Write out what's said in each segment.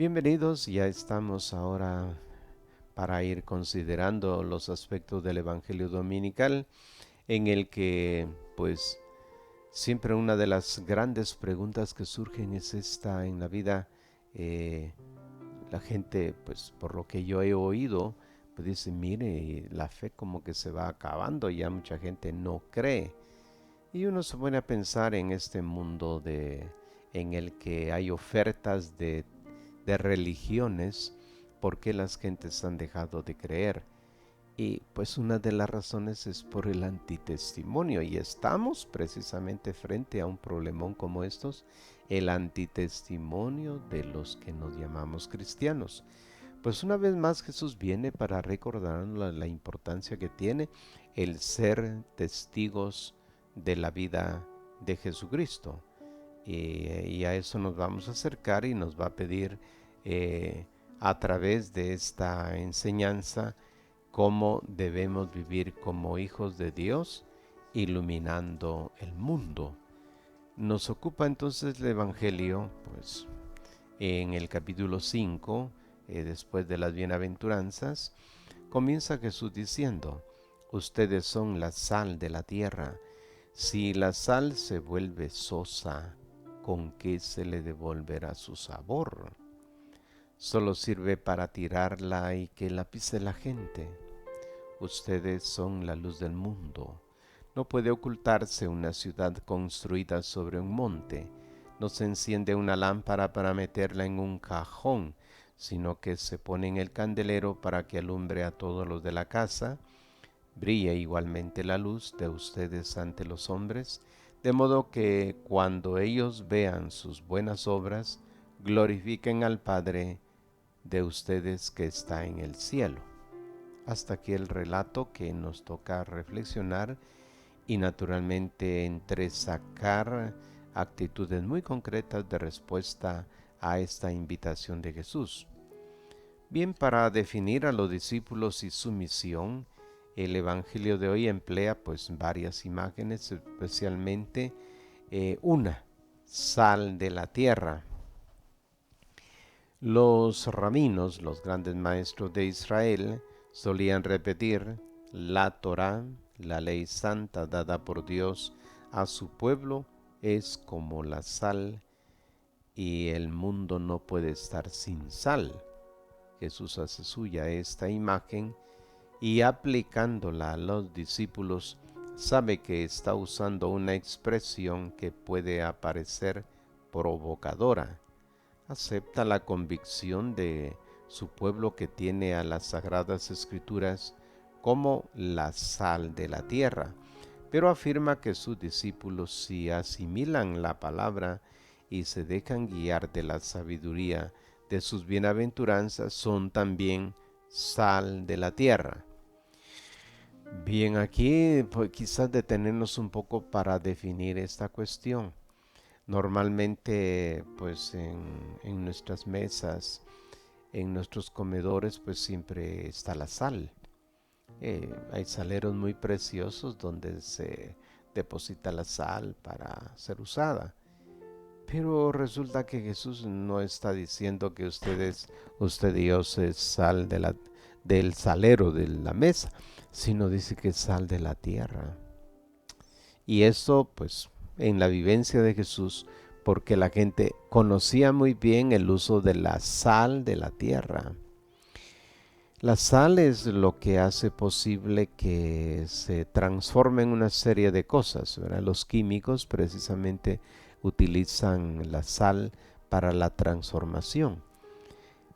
Bienvenidos, ya estamos ahora para ir considerando los aspectos del Evangelio Dominical, en el que pues siempre una de las grandes preguntas que surgen es esta en la vida. eh, la gente, pues por lo que yo he oído, pues dice, mire, la fe como que se va acabando, ya mucha gente no cree. Y uno se pone a pensar en este mundo en el que hay ofertas de religiones, ¿por qué las gentes han dejado de creer? Y pues una de las razones es por el antitestimonio, y estamos precisamente frente a un problemón como estos, el antitestimonio de los que nos llamamos cristianos. Pues una vez más Jesús viene para recordarnos la importancia que tiene el ser testigos de la vida de Jesucristo. Y a eso nos vamos a acercar y nos va a pedir eh, a través de esta enseñanza cómo debemos vivir como hijos de Dios, iluminando el mundo. Nos ocupa entonces el Evangelio, pues en el capítulo 5, después de las bienaventuranzas, comienza Jesús diciendo, ustedes son la sal de la tierra. Si la sal se vuelve sosa, ¿con qué se le devolverá su sabor? Solo sirve para tirarla y que la pise la gente. Ustedes son la luz del mundo. No puede ocultarse una ciudad construida sobre un monte. No se enciende una lámpara para meterla en un cajón, sino que se pone en el candelero para que alumbre a todos los de la casa. Brille igualmente la luz de ustedes ante los hombres, de modo que cuando ellos vean sus buenas obras, glorifiquen al Padre de ustedes que está en el cielo. Hasta aquí el relato que nos toca reflexionar y naturalmente entresacar actitudes muy concretas de respuesta a esta invitación de Jesús. Bien, para definir a los discípulos y su misión, el Evangelio de hoy emplea pues varias imágenes, especialmente una, sal de la tierra. Los rabinos, los grandes maestros de Israel, solían repetir, la Torá, la ley santa dada por Dios a su pueblo, es como la sal y el mundo no puede estar sin sal. Jesús hace suya esta imagen y aplicándola a los discípulos, sabe que está usando una expresión que puede aparecer provocadora. Acepta la convicción de su pueblo que tiene a las sagradas escrituras como la sal de la tierra, pero afirma que sus discípulos, si asimilan la palabra y se dejan guiar de la sabiduría de sus bienaventuranzas, son también sal de la tierra. Bien, aquí pues, quizás detenernos un poco para definir esta cuestión. Normalmente, pues en nuestras mesas, en nuestros comedores, pues siempre está la sal. Hay saleros muy preciosos donde se deposita la sal para ser usada. Pero resulta que Jesús no está diciendo que usted Dios es sal del salero de la mesa, sino dice que es sal de la tierra. Y eso, pues, en la vivencia de Jesús, porque la gente conocía muy bien el uso de la sal de la tierra. La sal es lo que hace posible que se transformen una serie de cosas, ¿verdad? Los químicos precisamente utilizan la sal para la transformación.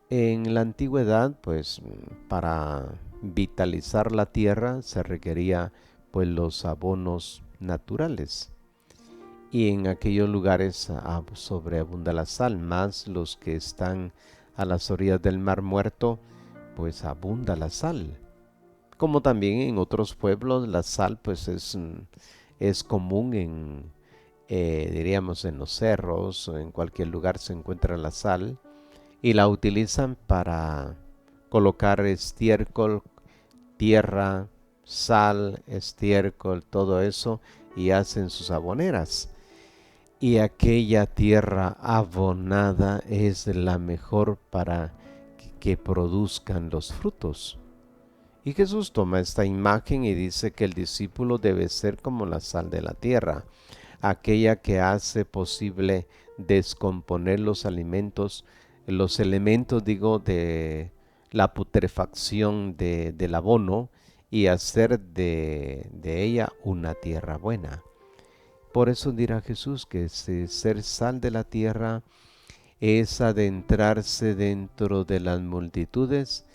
En la antigüedad, pues, para vitalizar la tierra se requería pues los abonos naturales. Y en aquellos lugares sobreabunda la sal, más los que están a las orillas del Mar Muerto, pues abunda la sal. Como también en otros pueblos la sal pues es común diríamos en los cerros o en cualquier lugar se encuentra la sal y la utilizan para colocar estiércol, tierra, sal, estiércol, todo eso y hacen sus aboneras. y aquella tierra abonada es la mejor para que produzcan los frutos. Y Jesús toma esta imagen y dice que el discípulo debe ser como la sal de la tierra, aquella que hace posible descomponer los alimentos, los elementos, digo, de la putrefacción del abono y hacer de ella una tierra buena. Por eso dirá Jesús que ser sal de la tierra es adentrarse dentro de las multitudes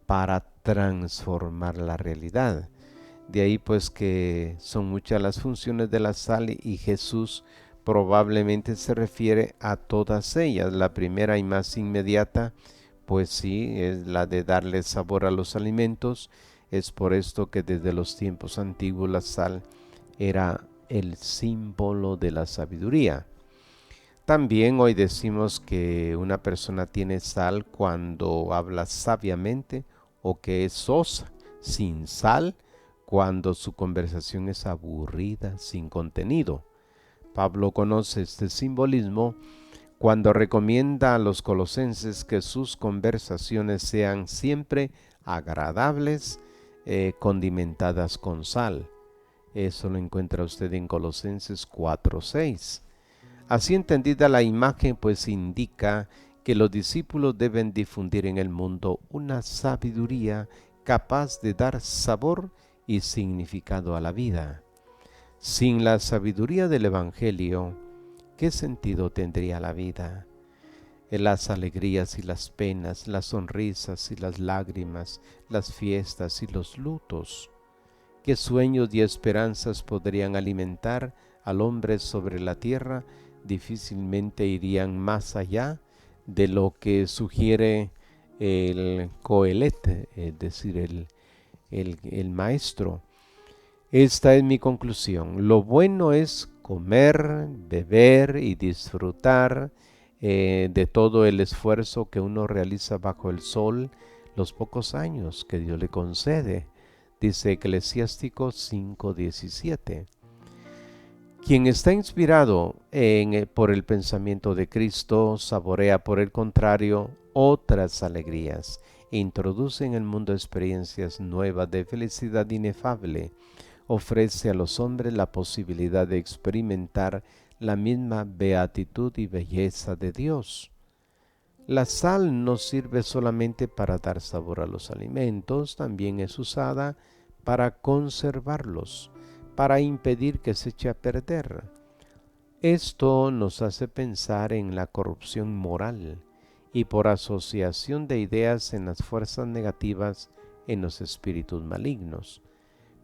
para transformar la realidad. De ahí pues que son muchas las funciones de la sal y Jesús probablemente se refiere a todas ellas. La primera y más inmediata, pues sí, es la de darle sabor a los alimentos. Es por esto que desde los tiempos antiguos la sal era el símbolo de la sabiduría. También hoy decimos que una persona tiene sal cuando habla sabiamente o que es sosa, sin sal, cuando su conversación es aburrida, sin contenido. Pablo conoce este simbolismo cuando recomienda a los colosenses que sus conversaciones sean siempre agradables, condimentadas con sal. Eso lo encuentra usted en Colosenses 4:6. Así entendida la imagen, pues indica que los discípulos deben difundir en el mundo una sabiduría capaz de dar sabor y significado a la vida. Sin la sabiduría del Evangelio, ¿qué sentido tendría la vida? Las alegrías y las penas, las sonrisas y las lágrimas, las fiestas y los lutos. ¿Qué sueños y esperanzas podrían alimentar al hombre sobre la tierra? Difícilmente irían más allá de lo que sugiere el Coelete, es decir, el maestro. Esta es mi conclusión. Lo bueno es comer, beber y disfrutar de todo el esfuerzo que uno realiza bajo el sol, los pocos años que Dios le concede. Dice Eclesiástico 5:17. Quien está inspirado por el pensamiento de Cristo saborea por el contrario otras alegrías e introduce en el mundo experiencias nuevas de felicidad inefable. Ofrece a los hombres la posibilidad de experimentar la misma beatitud y belleza de Dios. La sal no sirve solamente para dar sabor a los alimentos, también es usada para conservarlos, para impedir que se eche a perder. Esto nos hace pensar en la corrupción moral y por asociación de ideas en las fuerzas negativas en los espíritus malignos.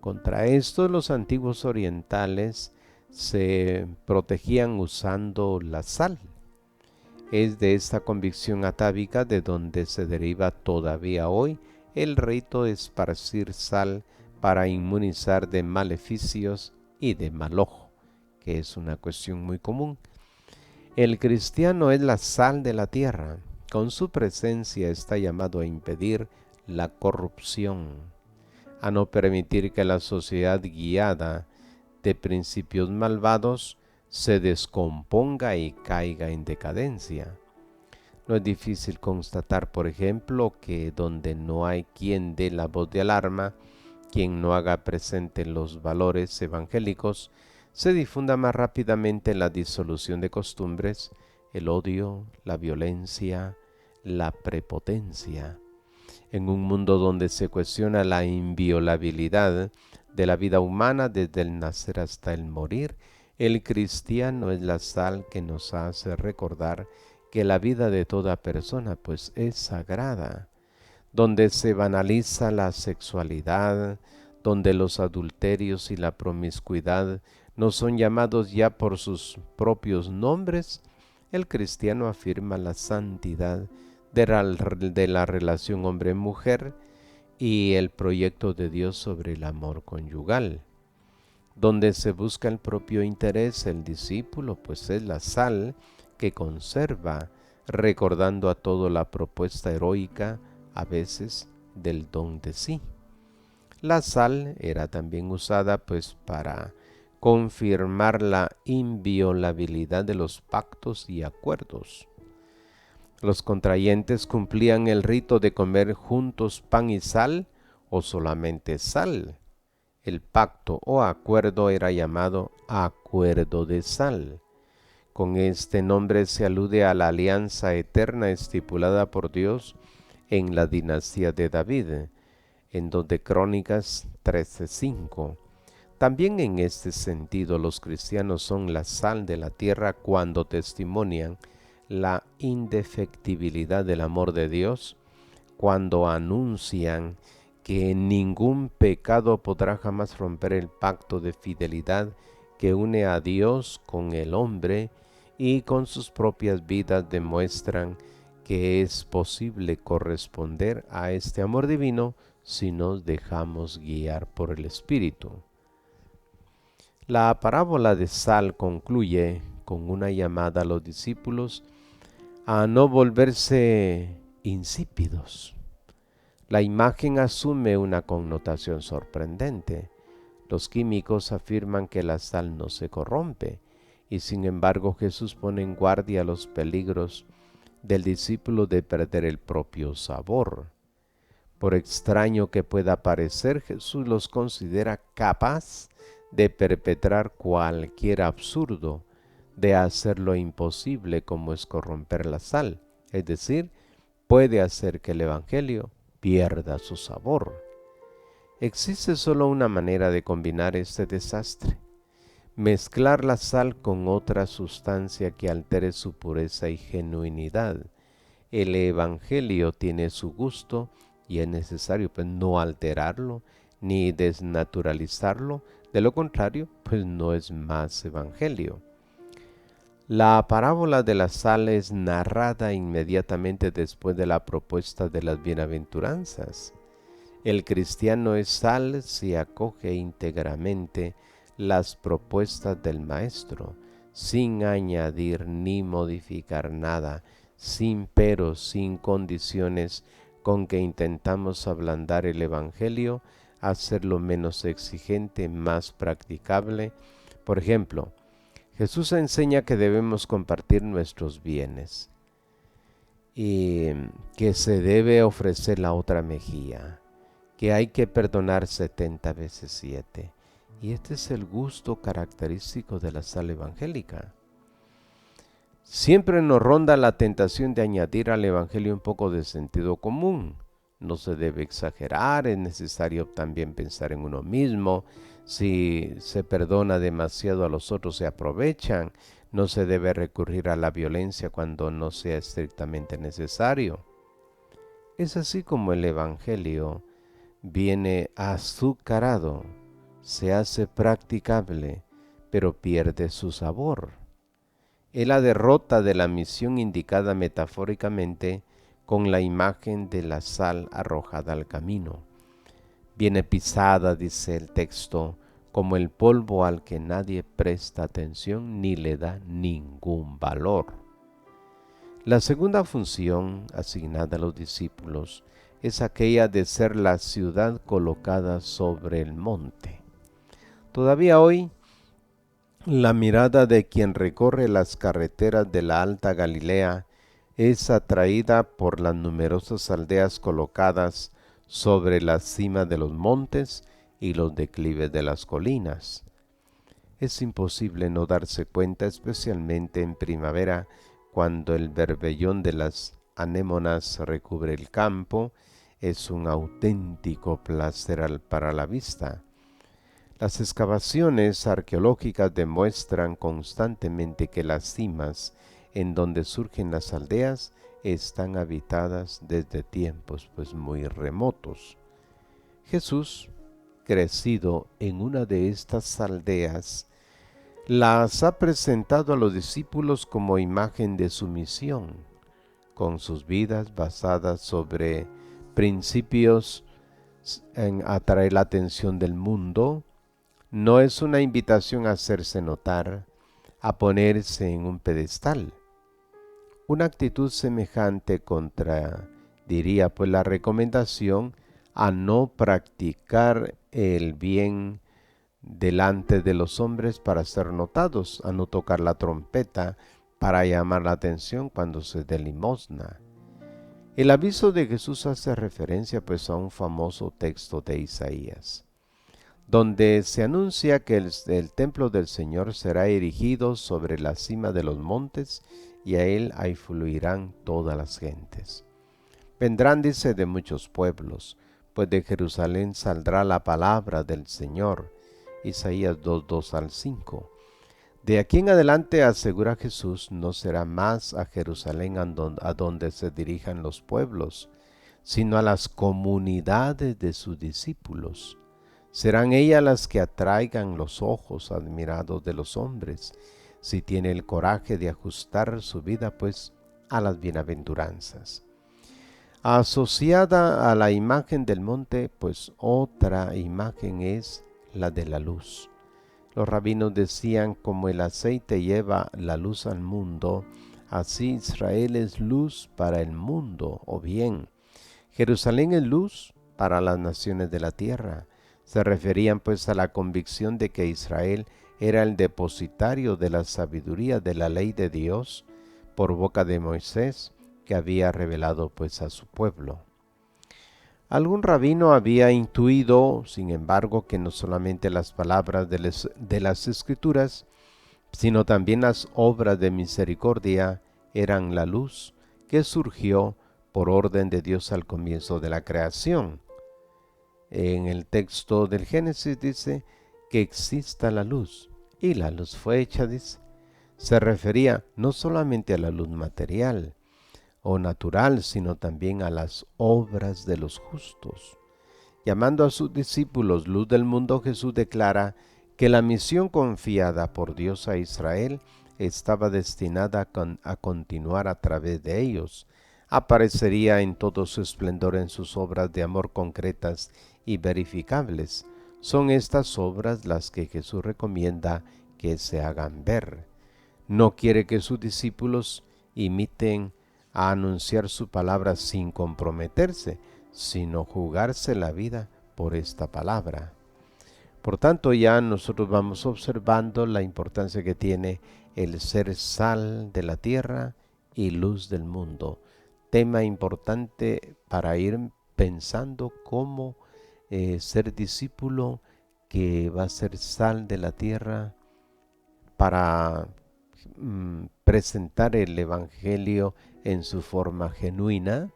Contra esto los antiguos orientales se protegían usando la sal. Es de esta convicción atávica de donde se deriva todavía hoy el rito de esparcir sal para inmunizar de maleficios y de mal ojo, que es una cuestión muy común. El cristiano es la sal de la tierra. Con su presencia está llamado a impedir la corrupción, a no permitir que la sociedad guiada de principios malvados se descomponga y caiga en decadencia. No es difícil constatar, por ejemplo, que donde no hay quien dé la voz de alarma, quien no haga presente los valores evangélicos, se difunda más rápidamente la disolución de costumbres, el odio, la violencia, la prepotencia. En un mundo donde se cuestiona la inviolabilidad de la vida humana desde el nacer hasta el morir, el cristiano es la sal que nos hace recordar que la vida de toda persona pues es sagrada, donde se banaliza la sexualidad, donde los adulterios y la promiscuidad no son llamados ya por sus propios nombres. El cristiano afirma la santidad de la relación hombre-mujer y el proyecto de Dios sobre el amor conyugal. Donde se busca el propio interés, el discípulo pues es la sal que conserva, recordando a todo la propuesta heroica, a veces, del don de sí. La sal era también usada pues para confirmar la inviolabilidad de los pactos y acuerdos. Los contrayentes cumplían el rito de comer juntos pan y sal o solamente sal. El pacto o acuerdo era llamado acuerdo de sal. Con este nombre se alude a la alianza eterna estipulada por Dios en la dinastía de David, en 2 de Crónicas 13:5. También en este sentido los cristianos son la sal de la tierra cuando testimonian la indefectibilidad del amor de Dios, cuando anuncian que ningún pecado podrá jamás romper el pacto de fidelidad que une a Dios con el hombre, y con sus propias vidas demuestran que es posible corresponder a este amor divino si nos dejamos guiar por el Espíritu. La parábola de sal concluye con una llamada a los discípulos a no volverse insípidos. La imagen asume una connotación sorprendente. Los químicos afirman que la sal no se corrompe, y sin embargo Jesús pone en guardia los peligros del discípulo de perder el propio sabor. Por extraño que pueda parecer, Jesús los considera capaz de perpetrar cualquier absurdo, de hacer lo imposible como es corromper la sal, es decir, puede hacer que el Evangelio pierda su sabor. Existe solo una manera de combinar este desastre: mezclar la sal con otra sustancia que altere su pureza y genuinidad. El Evangelio tiene su gusto y es necesario pues no alterarlo ni desnaturalizarlo, de lo contrario pues no es más Evangelio. La parábola de la sal es narrada inmediatamente después de la propuesta de las bienaventuranzas. El cristiano es sal si acoge íntegramente las propuestas del Maestro, sin añadir ni modificar nada, sin peros, sin condiciones, con que intentamos ablandar el Evangelio, hacerlo menos exigente, más practicable. Por ejemplo, Jesús enseña que debemos compartir nuestros bienes y que se debe ofrecer la otra mejilla, que hay que perdonar 70 veces 7. Y este es el gusto característico de la sal evangélica. Siempre nos ronda la tentación de añadir al Evangelio un poco de sentido común. No se debe exagerar, es necesario también pensar en uno mismo. Si se perdona demasiado a los otros se aprovechan. No se debe recurrir a la violencia cuando no sea estrictamente necesario. Es así como el Evangelio viene azucarado, se hace practicable, pero pierde su sabor. Es la derrota de la misión indicada metafóricamente con la imagen de la sal arrojada al camino. Viene pisada, dice el texto, como el polvo al que nadie presta atención ni le da ningún valor. La segunda función asignada a los discípulos es aquella de ser la ciudad colocada sobre el monte. Todavía hoy, la mirada de quien recorre las carreteras de la Alta Galilea es atraída por las numerosas aldeas colocadas sobre la cima de los montes y los declives de las colinas. Es imposible no darse cuenta, especialmente en primavera, cuando el berbellón de las anémonas recubre el campo. Es un auténtico placer para la vista. Las excavaciones arqueológicas demuestran constantemente que las cimas en donde surgen las aldeas están habitadas desde tiempos muy remotos. Jesús, crecido en una de estas aldeas, las ha presentado a los discípulos como imagen de su misión, con sus vidas basadas sobre principios en atraer la atención del mundo. No es una invitación a hacerse notar, a ponerse en un pedestal. Una actitud semejante contradiría pues la recomendación a no practicar el bien delante de los hombres para ser notados, a no tocar la trompeta para llamar la atención cuando se dé limosna. El aviso de Jesús hace referencia pues a un famoso texto de Isaías, donde se anuncia que el templo del Señor será erigido sobre la cima de los montes y a él afluirán todas las gentes. Vendrán, dice, de muchos pueblos, pues de Jerusalén saldrá la palabra del Señor. Isaías 2, 2 al 5. De aquí en adelante, asegura Jesús, no será más a Jerusalén a donde se dirijan los pueblos, sino a las comunidades de sus discípulos. Serán ellas las que atraigan los ojos admirados de los hombres, si tiene el coraje de ajustar su vida pues a las bienaventuranzas. Asociada a la imagen del monte, pues otra imagen es la de la luz. Los rabinos decían, como el aceite lleva la luz al mundo, así Israel es luz para el mundo, o bien, Jerusalén es luz para las naciones de la tierra. Se referían pues a la convicción de que Israel era el depositario de la sabiduría de la ley de Dios por boca de Moisés, que había revelado pues a su pueblo. Algún rabino había intuido, sin embargo, que no solamente las palabras de las Escrituras, sino también las obras de misericordia eran la luz que surgió por orden de Dios al comienzo de la creación. En el texto del Génesis dice que exista la luz, y la luz fue hecha, dice. Se refería no solamente a la luz material o natural, sino también a las obras de los justos. Llamando a sus discípulos luz del mundo, Jesús declara que la misión confiada por Dios a Israel estaba destinada a continuar a través de ellos. Aparecería en todo su esplendor en sus obras de amor concretas y verificables. Son estas obras las que Jesús recomienda que se hagan ver. No quiere que sus discípulos imiten a anunciar su palabra sin comprometerse, sino jugarse la vida por esta palabra. Por tanto, ya nosotros vamos observando la importancia que tiene el ser sal de la tierra y luz del mundo. Tema importante para ir pensando cómo ser discípulo que va a ser sal de la tierra para presentar el Evangelio en su forma genuina,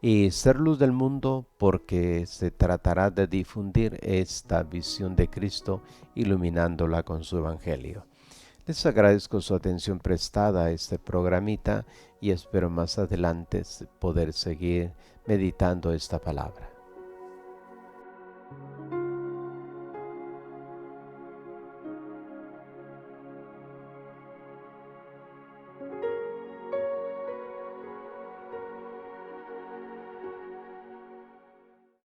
y ser luz del mundo porque se tratará de difundir esta visión de Cristo iluminándola con su Evangelio. Les agradezco su atención prestada a este programita y espero más adelante poder seguir meditando esta palabra.